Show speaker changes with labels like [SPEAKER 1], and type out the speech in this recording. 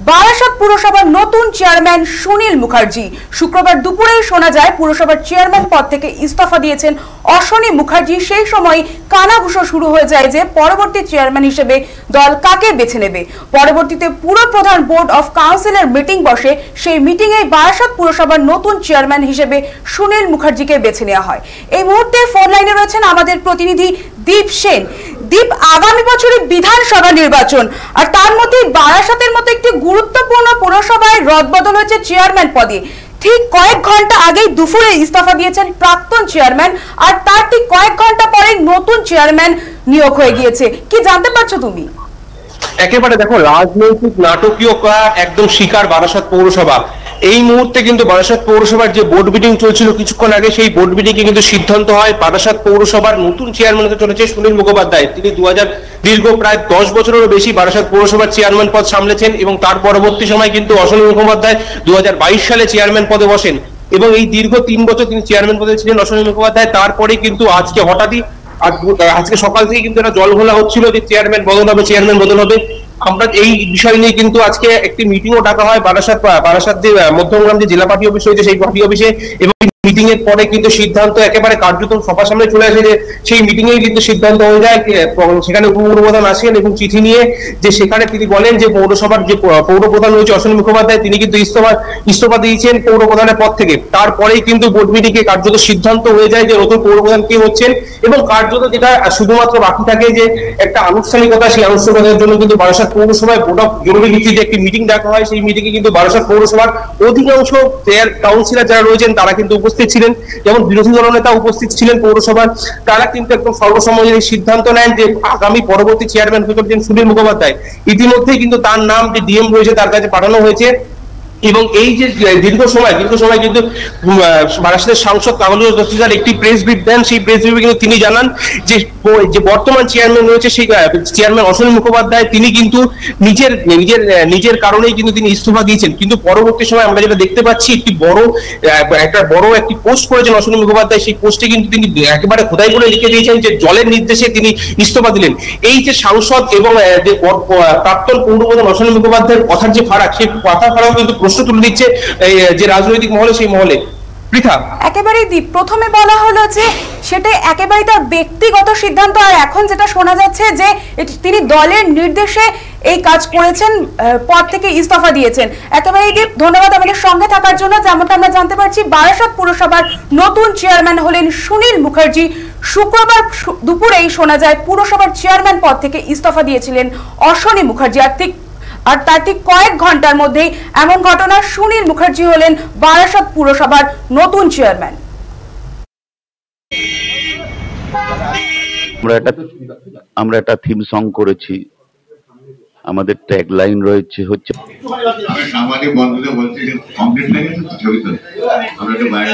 [SPEAKER 1] বারাসাত পুরসভার নতুন চেয়ারম্যান সুনীল মুখার্জি। শুক্রবার দুপুরেই শোনা যায় পুরসভার চেয়ারম্যান পদ থেকে ইস্তফা দিয়েছেন অশ্বনী মুখার্জি। সেই সময় কানাঘুষো শুরু হয়ে যায় যে পরবর্তী চেয়ারম্যান হিসেবে দল কাকে বেছে নেবে। পরবর্তীতে পুরপ্রধান বোর্ড অফ কাউন্সিলের মিটিং বসে। সেই মিটিংয়ে বারাসাত পুরসভার নতুন চেয়ারম্যান হিসেবে সুনীল মুখার্জিকে বেছে নেওয়া হয়। এই মুহূর্তে ফোন লাইনে রয়েছেন আমাদের প্রতিনিধি দীপ সেন। দীপ, আগামী বছরে বিধানসভা নির্বাচন, আর তার মধ্যে বারাসাতের মতো একটি গুরুত্বপূর্ণ পুরসভায় রদবদল হয়েছে চেয়ারম্যান পদে। ঠিক কয়েক ঘন্টা আগেই দুপুরে ইস্তফা দিয়েছেন প্রাক্তন চেয়ারম্যান, আর তার ঠিক কয়েক ঘন্টা পরে নতুন চেয়ারম্যান নিয়োগ হয়ে গিয়েছে। কি জানতে পারছো তুমি?
[SPEAKER 2] একেবারে দেখো, রাজনৈতিক নাটকীয়তা একদম শিকার বারাসাত পৌরসভা। এই মুহূর্তে কিন্তু বারাসাত পৌরসভার যে বোর্ড মিটিং চলছিল কিছুক্ষণ আগে, সেই বোর্ড মিটিং এ কিন্তু সিদ্ধান্ত হয় বারাসাত পৌরসভার নতুন চেয়ারম্যান হতে চলেছে সুনীল মুখোপাধ্যায়। তিনি দীর্ঘ প্রায় 10 বছরেরও বেশি বারাসাত পৌরসভার চেয়ারম্যান পদ সামলেছেন এবং তার পরবর্তী সময় কিন্তু অশ্বনী মুখোপাধ্যায় 2022 সালে চেয়ারম্যান পদে বসেন এবং এই দীর্ঘ 3 বছর তিনি চেয়ারম্যান পদে ছিলেন অশ্বনী মুখোপাধ্যায়। তারপরে কিন্তু আজকে সকাল থেকে কিন্তু একটা জলঘোলা হচ্ছিল যে চেয়ারম্যান বদল হবে। আমরা এই বিষয় নিয়ে কিন্তু আজকে একটি মিটিংও ডাকা হয় বারাসাত যে মধ্যমগ্রাম যে জেলা পার্টি অফিস রয়েছে সেই পার্টি অফিসে, এবং মিটিং এর পরে কিন্তু সিদ্ধান্ত একেবারে কার্যত সবার সামনে চলে আসে যে সেই মিটিং এ কিন্তু সিদ্ধান্ত হয়ে যায়। সেখানে উপপ্রধান আসেন এবং চিঠি নিয়ে যে সেখানে তিনি বলেন যে পৌরসভার যে পৌরপ্রধান রয়েছে অশ্বনী মুখোপাধ্যায়, তিনি কিন্তু ইস্তফা দিয়েছেন পৌরপ্রধানের পদ থেকে। তারপরেই কিন্তু বোর্ড মিটিং এ কার্যত সিদ্ধান্ত হয়ে যায় যে নতুন পৌরপ্রধান কে হচ্ছেন, এবং কার্যত যেটা শুধুমাত্র বাকি থাকে যে একটা আনুষ্ঠানিকতা, সেই আনুষ্ঠানিকতার জন্য কিন্তু বারাসাত পৌরসভায় বোর্ড অফ জরুরি ভিত্তিতে একটি মিটিং ডাকা হয়। সেই মিটিং এ কিন্তু বারাসাত পৌরসভার অধিকাংশ কাউন্সিলর যারা রয়েছেন তারা কিন্তু উপস্থিত ছিলেন, যেমন বিরোধী দলনেতা উপস্থিত ছিলেন পৌরসভার। তারা কিন্তু একদম সর্বসম্মতিতে সিদ্ধান্ত নেন যে আগামী পরবর্তী চেয়ারম্যান হচ্ছেন সুনীল মুখোপাধ্যায়। ইতিমধ্যেই কিন্তু তার নাম যে ডিএম রয়েছে তার কাছে পাঠানো হয়েছে, এবং এই যে দীর্ঘ সময় কিন্তু বারাসাতের সাংসদ কামরুল দস্তিদার একটি প্রেস ব্রিফ দেন। সেই প্রেস ব্রিফে কিন্তু তিনি জানান যে বর্তমান চেয়ারম্যান রয়েছে সেই চেয়ারম্যান অশ্বনী মুখোপাধ্যায়, তিনি কিন্তু নিজের কারণেই কিন্তু তিনি ইস্তফা দিয়েছেন। কিন্তু পরবর্তী সময় আমরা যেটা দেখতে পাচ্ছি, একটা বড় একটি পোস্ট করেছেন অশ্বনী মুখোপাধ্যায়। সেই পোস্টে কিন্তু তিনি একেবারে খোদাই করে লিখে দিয়েছেন যে জলের নির্দেশে তিনি ইস্তফা দিলেন। এই যে সাংসদ এবং যে প্রাক্তন পৌরপ্রধান অশ্বনী মুখোপাধ্যায়ের কথার যে ফারাক, সেই কথা ফারাক কিন্তু প্রশ্ন তুলে দিচ্ছে যে রাজনৈতিক মহলে, সেই মহলে।
[SPEAKER 1] একেবারেই দ্বীপ, প্রথমে বলা হলো যে সেটা একেবারেই তার ব্যক্তিগত সিদ্ধান্ত, আর এখন যেটা শোনা যাচ্ছে যে তিনি দলের নির্দেশে এই কাজ করেছেন, পদ থেকে ইস্তফা দিয়েছেন। একেবারেই দ্বীপ, ধন্যবাদ আমাদের সঙ্গে থাকার জন্য। যেমনটা আমরা জানতে পারছি, বারাসাত পুরসভার নতুন চেয়ারম্যান হলেন সুনীল মুখার্জি। শুক্রবার দুপুরেই শোনা যায় পুরসভার চেয়ারম্যান পদ থেকে ইস্তফা দিয়েছিলেন অশ্বনী মুখার্জি, আর তার ঠিক কয়েক ঘন্টার মধ্যেই এমন ঘটনা, সুনীল মুখার্জি হলেন বারাসাত পুরসভার নতুন চেয়ারম্যান।
[SPEAKER 3] আমরা একটা থিম সং করেছি, আমাদের ট্যাগ লাইন রয়েছে হচ্ছে
[SPEAKER 4] আমাকে বন্ধুদের বলছি কমপ্লিট হয়ে গেছে, ছবি তো আমরা বাইরে